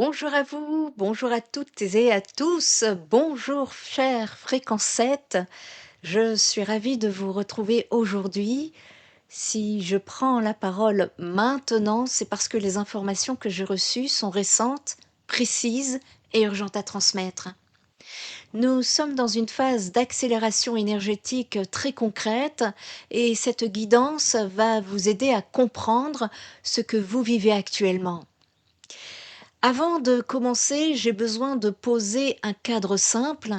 Bonjour à vous, bonjour à toutes et à tous, bonjour chère fréquence 7. Je suis ravie de vous retrouver aujourd'hui. Si je prends la parole maintenant, c'est parce que les informations que j'ai reçues sont récentes, précises et urgentes à transmettre. Nous sommes dans une phase d'accélération énergétique très concrète et cette guidance va vous aider à comprendre ce que vous vivez actuellement. Avant de commencer, j'ai besoin de poser un cadre simple.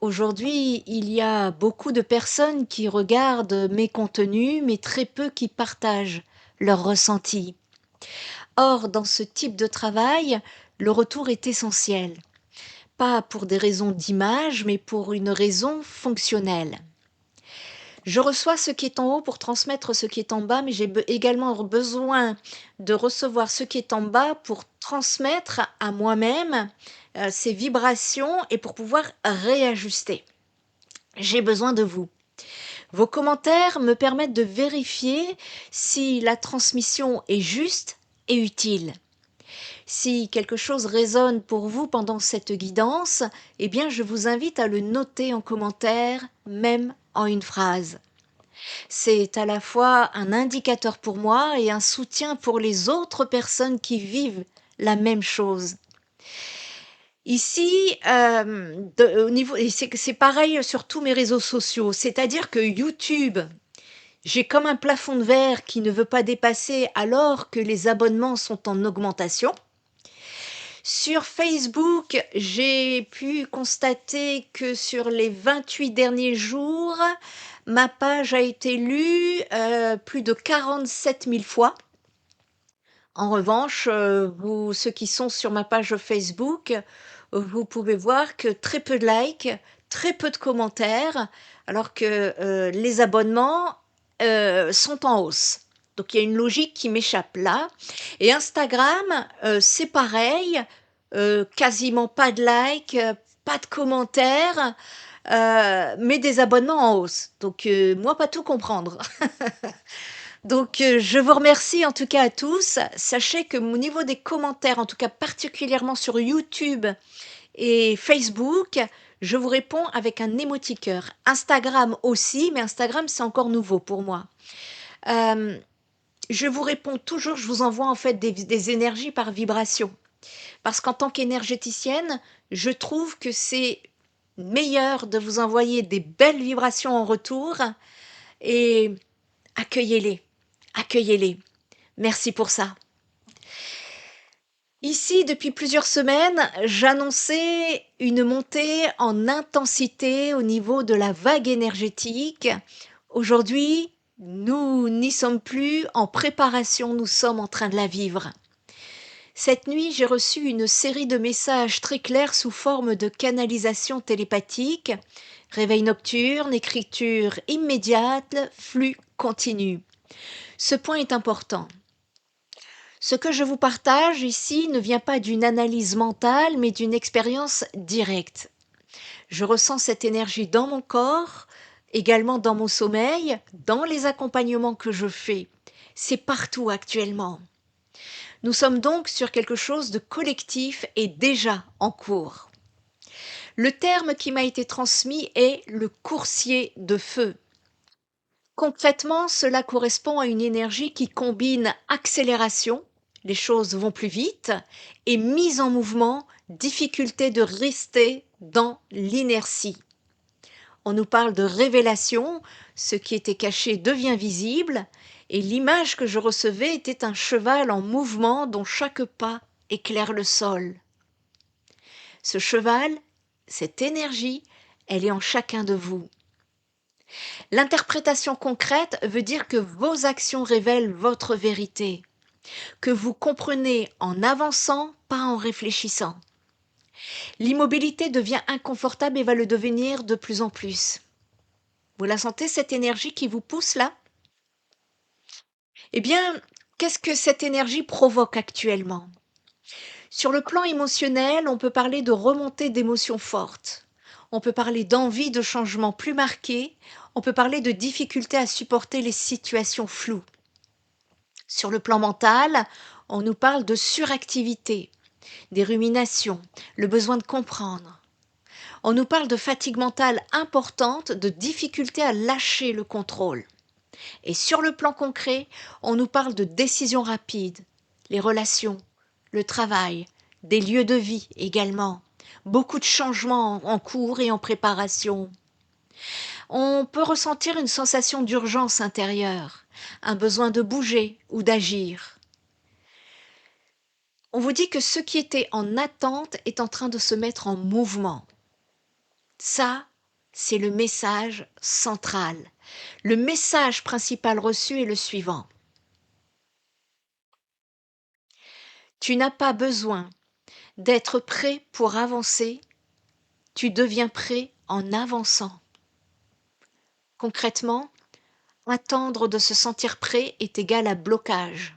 Aujourd'hui, il y a beaucoup de personnes qui regardent mes contenus, mais très peu qui partagent leurs ressentis. Or, dans ce type de travail, le retour est essentiel. Pas pour des raisons d'image, mais pour une raison fonctionnelle. Je reçois ce qui est en haut pour transmettre ce qui est en bas, mais j'ai également besoin de recevoir ce qui est en bas pour transmettre à moi-même ces vibrations et pour pouvoir réajuster. J'ai besoin de vous. Vos commentaires me permettent de vérifier si la transmission est juste et utile. Si quelque chose résonne pour vous pendant cette guidance, eh bien je vous invite à le noter en commentaire, même en une phrase. C'est à la fois un indicateur pour moi et un soutien pour les autres personnes qui vivent la même chose. Ici, au niveau, et c'est pareil sur tous mes réseaux sociaux, c'est-à-dire que YouTube, j'ai comme un plafond de verre qui ne veut pas dépasser alors que les abonnements sont en augmentation. Sur Facebook, j'ai pu constater que sur les 28 derniers jours, ma page a été lue plus de 47 000 fois. En revanche, ceux qui sont sur ma page Facebook, vous pouvez voir que très peu de likes, très peu de commentaires, alors que les abonnements sont en hausse. Donc il y a une logique qui m'échappe là. Et Instagram, c'est pareil, quasiment pas de likes, pas de commentaires, mais des abonnements en hausse. Donc moi, pas tout comprendre. Donc, je vous remercie en tout cas à tous. Sachez que au niveau des commentaires, en tout cas particulièrement sur YouTube et Facebook, je vous réponds avec un émoticône. Instagram aussi, mais Instagram, c'est encore nouveau pour moi. Je vous réponds toujours, je vous envoie en fait des énergies par vibration. Parce qu'en tant qu'énergéticienne, je trouve que c'est meilleur de vous envoyer des belles vibrations en retour et accueillez-les, accueillez-les. Merci pour ça. Ici, depuis plusieurs semaines, j'annonçais une montée en intensité au niveau de la vague énergétique. Aujourd'hui, nous n'y sommes plus en préparation, nous sommes en train de la vivre. Cette nuit, j'ai reçu une série de messages très clairs sous forme de canalisation télépathique, réveil nocturne, écriture immédiate, flux continu. Ce point est important. Ce que je vous partage ici ne vient pas d'une analyse mentale, mais d'une expérience directe. Je ressens cette énergie dans mon corps, également dans mon sommeil, dans les accompagnements que je fais. C'est partout actuellement. Nous sommes donc sur quelque chose de collectif et déjà en cours. Le terme qui m'a été transmis est le coursier de feu. Concrètement, cela correspond à une énergie qui combine accélération, les choses vont plus vite, et mise en mouvement, difficulté de rester dans l'inertie. On nous parle de révélation, ce qui était caché devient visible, et l'image que je recevais était un cheval en mouvement dont chaque pas éclaire le sol. Ce cheval, cette énergie, elle est en chacun de vous. L'interprétation concrète veut dire que vos actions révèlent votre vérité, que vous comprenez en avançant, pas en réfléchissant. L'immobilité devient inconfortable et va le devenir de plus en plus. Vous la sentez, cette énergie qui vous pousse là? Eh bien, qu'est-ce que cette énergie provoque actuellement? Sur le plan émotionnel, on peut parler de remontée d'émotions fortes. On peut parler d'envie de changement plus marqué. On peut parler de difficulté à supporter les situations floues. Sur le plan mental, on nous parle de suractivité. des ruminations, le besoin de comprendre. On nous parle de fatigue mentale importante, de difficulté à lâcher le contrôle. Et sur le plan concret, on nous parle de décisions rapides, les relations, le travail, des lieux de vie également, beaucoup de changements en cours et en préparation. On peut ressentir une sensation d'urgence intérieure, un besoin de bouger ou d'agir. On vous dit que ce qui était en attente est en train de se mettre en mouvement. Ça, c'est le message central. Le message principal reçu est le suivant. Tu n'as pas besoin d'être prêt pour avancer, tu deviens prêt en avançant. Concrètement, attendre de se sentir prêt est égal à blocage.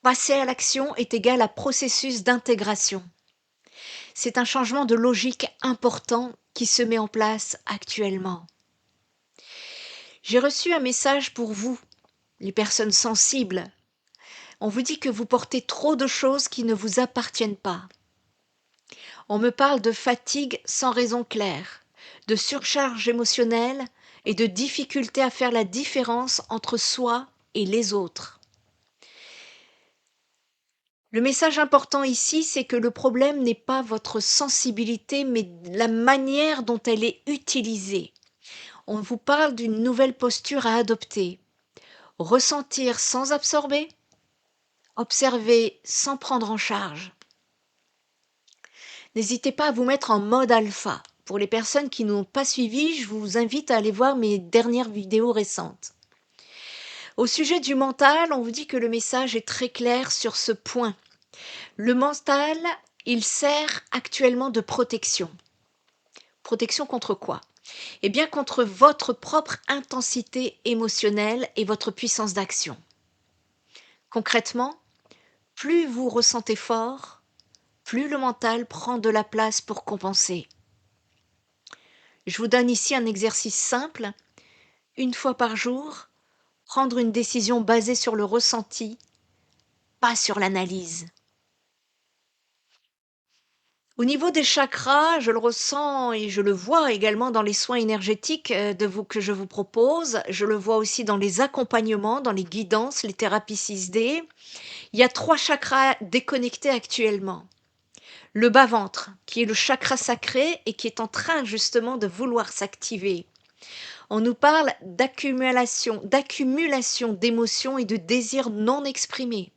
Passer à l'action est égal à processus d'intégration. C'est un changement de logique important qui se met en place actuellement. J'ai reçu un message pour vous, les personnes sensibles. On vous dit que vous portez trop de choses qui ne vous appartiennent pas. On me parle de fatigue sans raison claire, de surcharge émotionnelle et de difficulté à faire la différence entre soi et les autres. Le message important ici, c'est que le problème n'est pas votre sensibilité, mais la manière dont elle est utilisée. On vous parle d'une nouvelle posture à adopter. Ressentir sans absorber, observer sans prendre en charge. N'hésitez pas à vous mettre en mode alpha. Pour les personnes qui n'ont pas suivi, je vous invite à aller voir mes dernières vidéos récentes. Au sujet du mental, on vous dit que le message est très clair sur ce point. Le mental, il sert actuellement de protection. Protection contre quoi? Eh bien, contre votre propre intensité émotionnelle et votre puissance d'action. Concrètement, plus vous ressentez fort, plus le mental prend de la place pour compenser. Je vous donne ici un exercice simple. Une fois par jour, prendre une décision basée sur le ressenti, pas sur l'analyse. Au niveau des chakras, je le ressens et je le vois également dans les soins énergétiques que je vous propose. Je le vois aussi dans les accompagnements, dans les guidances, les thérapies 6D. Il y a 3 chakras déconnectés actuellement. Le bas-ventre, qui est le chakra sacré et qui est en train justement de vouloir s'activer. On nous parle d'accumulation d'émotions et de désirs non exprimés.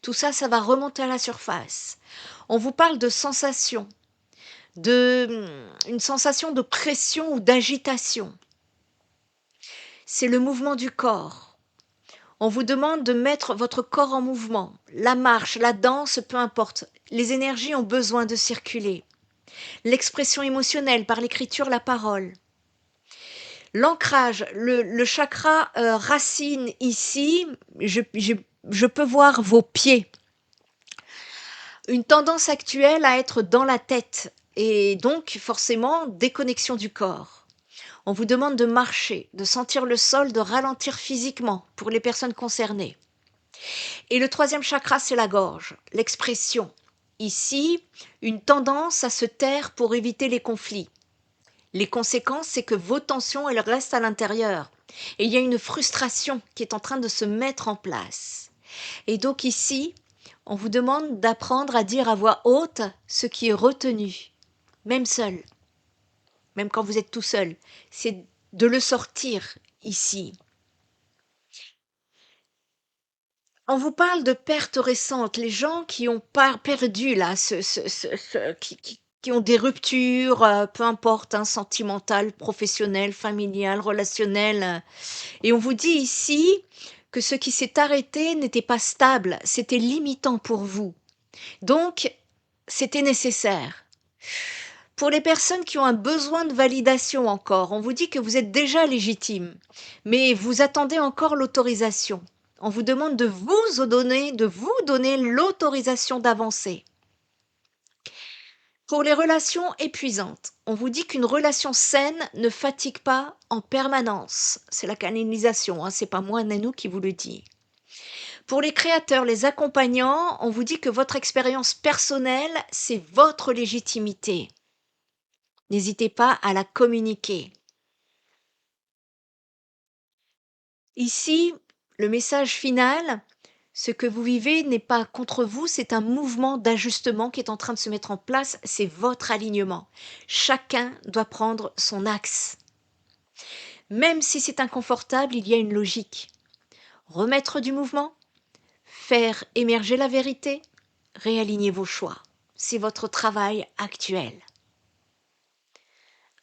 Tout ça, ça va remonter à la surface. On vous parle de sensations, une sensation de pression ou d'agitation. C'est le mouvement du corps. On vous demande de mettre votre corps en mouvement. La marche, la danse, peu importe. Les énergies ont besoin de circuler. L'expression émotionnelle par l'écriture, la parole. L'ancrage, le chakra racine ici, je peux voir vos pieds. Une tendance actuelle à être dans la tête et donc forcément déconnexion du corps. On vous demande de marcher, de sentir le sol, de ralentir physiquement pour les personnes concernées. Et le 3e chakra, c'est la gorge, l'expression. Ici, une tendance à se taire pour éviter les conflits. Les conséquences, c'est que vos tensions, elles restent à l'intérieur. Et il y a une frustration qui est en train de se mettre en place. Et donc ici, on vous demande d'apprendre à dire à voix haute ce qui est retenu, même seul, même quand vous êtes tout seul. C'est de le sortir ici. On vous parle de pertes récentes, les gens qui ont perdu là, qui ont des ruptures, peu importe, hein, sentimentales, professionnelles, familiales, relationnelles. Et on vous dit ici que ce qui s'est arrêté n'était pas stable, c'était limitant pour vous. Donc, c'était nécessaire. Pour les personnes qui ont un besoin de validation encore, on vous dit que vous êtes déjà légitime, mais vous attendez encore l'autorisation. On vous demande de vous donner l'autorisation d'avancer. Pour les relations épuisantes, on vous dit qu'une relation saine ne fatigue pas en permanence. C'est la canalisation, hein, c'est pas moi, Nanou, qui vous le dit. Pour les créateurs, les accompagnants, on vous dit que votre expérience personnelle, c'est votre légitimité. N'hésitez pas à la communiquer. Ici, le message final, ce que vous vivez n'est pas contre vous, c'est un mouvement d'ajustement qui est en train de se mettre en place, c'est votre alignement. Chacun doit prendre son axe. Même si c'est inconfortable, il y a une logique. Remettre du mouvement, faire émerger la vérité, réaligner vos choix. C'est votre travail actuel.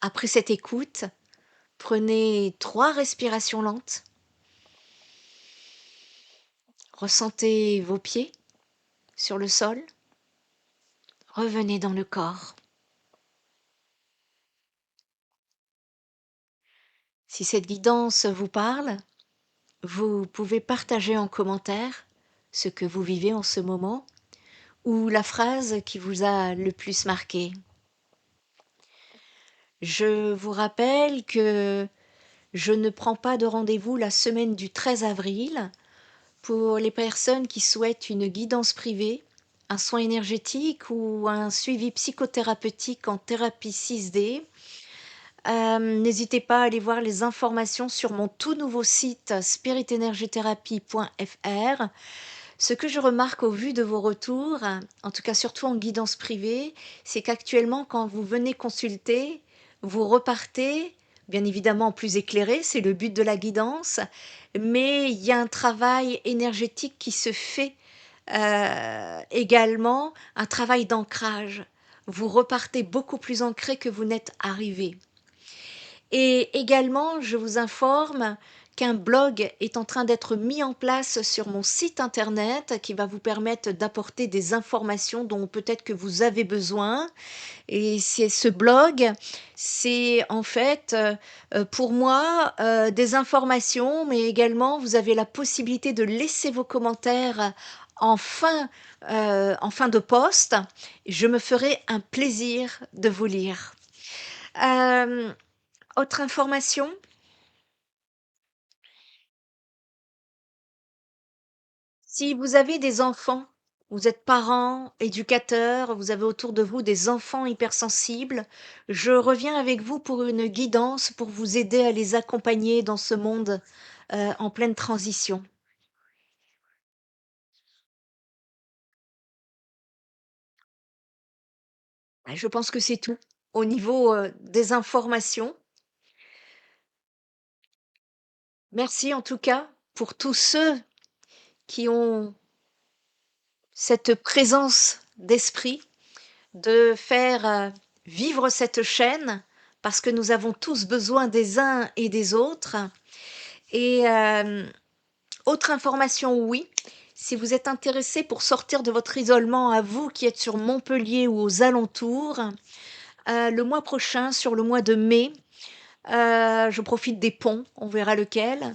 Après cette écoute, prenez 3 respirations lentes. Ressentez vos pieds sur le sol. Revenez dans le corps. Si cette guidance vous parle, vous pouvez partager en commentaire ce que vous vivez en ce moment ou la phrase qui vous a le plus marqué. Je vous rappelle que je ne prends pas de rendez-vous la semaine du 13 avril pour les personnes qui souhaitent une guidance privée, un soin énergétique ou un suivi psychothérapeutique en thérapie 6D. N'hésitez pas à aller voir les informations sur mon tout nouveau site spiritenergietherapie.fr. Ce que je remarque au vu de vos retours, en tout cas surtout en guidance privée, c'est qu'actuellement quand vous venez consulter, vous repartez bien évidemment plus éclairé, c'est le but de la guidance, mais il y a un travail énergétique qui se fait, également, un travail d'ancrage. Vous repartez beaucoup plus ancré que vous n'êtes arrivé. Et également, je vous informe qu'un blog est en train d'être mis en place sur mon site internet qui va vous permettre d'apporter des informations dont peut-être que vous avez besoin. Et c'est ce blog, c'est en fait, pour moi, des informations, mais également vous avez la possibilité de laisser vos commentaires en fin de post. Je me ferai un plaisir de vous lire. Hem Autre information, si vous avez des enfants, vous êtes parents, éducateurs, vous avez autour de vous des enfants hypersensibles, je reviens avec vous pour une guidance pour vous aider à les accompagner dans ce monde, en pleine transition. Bah, je pense que c'est tout. Au niveau, des informations, merci en tout cas pour tous ceux qui ont cette présence d'esprit de faire, vivre cette chaîne, parce que nous avons tous besoin des uns et des autres. Et autre information, oui, si vous êtes intéressé pour sortir de votre isolement à vous qui êtes sur Montpellier ou aux alentours, le mois prochain, sur le mois de mai, je profite des ponts, on verra lequel.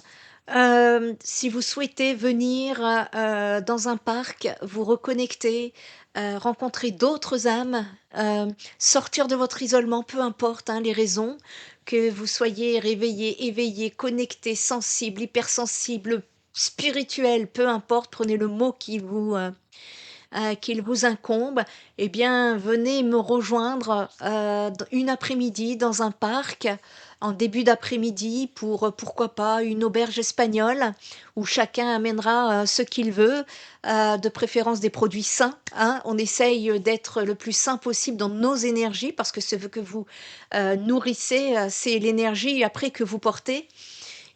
Si vous souhaitez venir, dans un parc, vous reconnecter, rencontrer d'autres âmes, sortir de votre isolement, peu importe, hein, les raisons, que vous soyez réveillé, éveillé, connecté, sensible, hypersensible, spirituel, peu importe, prenez le mot qu'il vous incombe, eh bien, venez me rejoindre, une après-midi dans un parc, en début d'après-midi pour, pourquoi pas, une auberge espagnole où chacun amènera, ce qu'il veut, de préférence des produits sains, hein. On essaye, d'être le plus sain possible dans nos énergies parce que ce que vous, nourrissez, c'est l'énergie après que vous portez.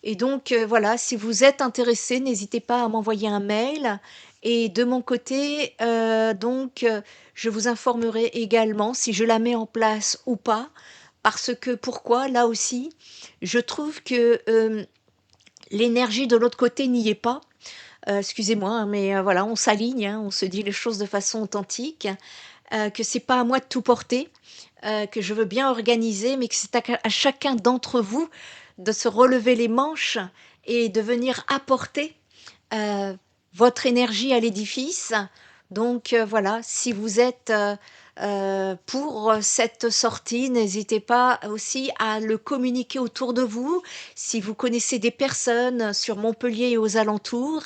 Et donc, voilà, si vous êtes intéressé, n'hésitez pas à m'envoyer un mail et de mon côté, je vous informerai également si je la mets en place ou pas. Parce que pourquoi? Là aussi, je trouve que, l'énergie de l'autre côté n'y est pas. Excusez-moi, hein, mais, voilà, on s'aligne, hein, on se dit les choses de façon authentique, que c'est pas à moi de tout porter, que je veux bien organiser, mais que c'est à chacun d'entre vous de se relever les manches et de venir apporter, heu, votre énergie à l'édifice. Donc, voilà, si vous êtes, pour cette sortie. N'hésitez pas aussi à le communiquer autour de vous. Si vous connaissez des personnes sur Montpellier et aux alentours,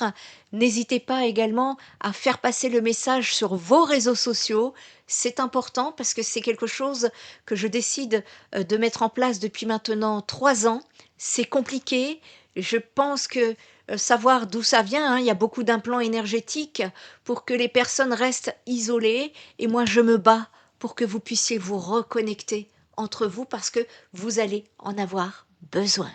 n'hésitez pas également à faire passer le message sur vos réseaux sociaux. C'est important parce que c'est quelque chose que je décide de mettre en place depuis maintenant 3 ans. C'est compliqué. Je pense que savoir d'où ça vient, hein, il y a beaucoup d'implants énergétiques pour que les personnes restent isolées. Et moi, je me bats pour que vous puissiez vous reconnecter entre vous parce que vous allez en avoir besoin.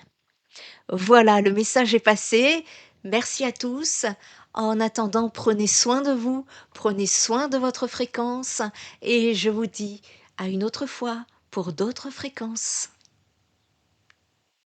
Voilà, le message est passé. Merci à tous. En attendant, prenez soin de vous, prenez soin de votre fréquence et je vous dis à une autre fois pour d'autres fréquences.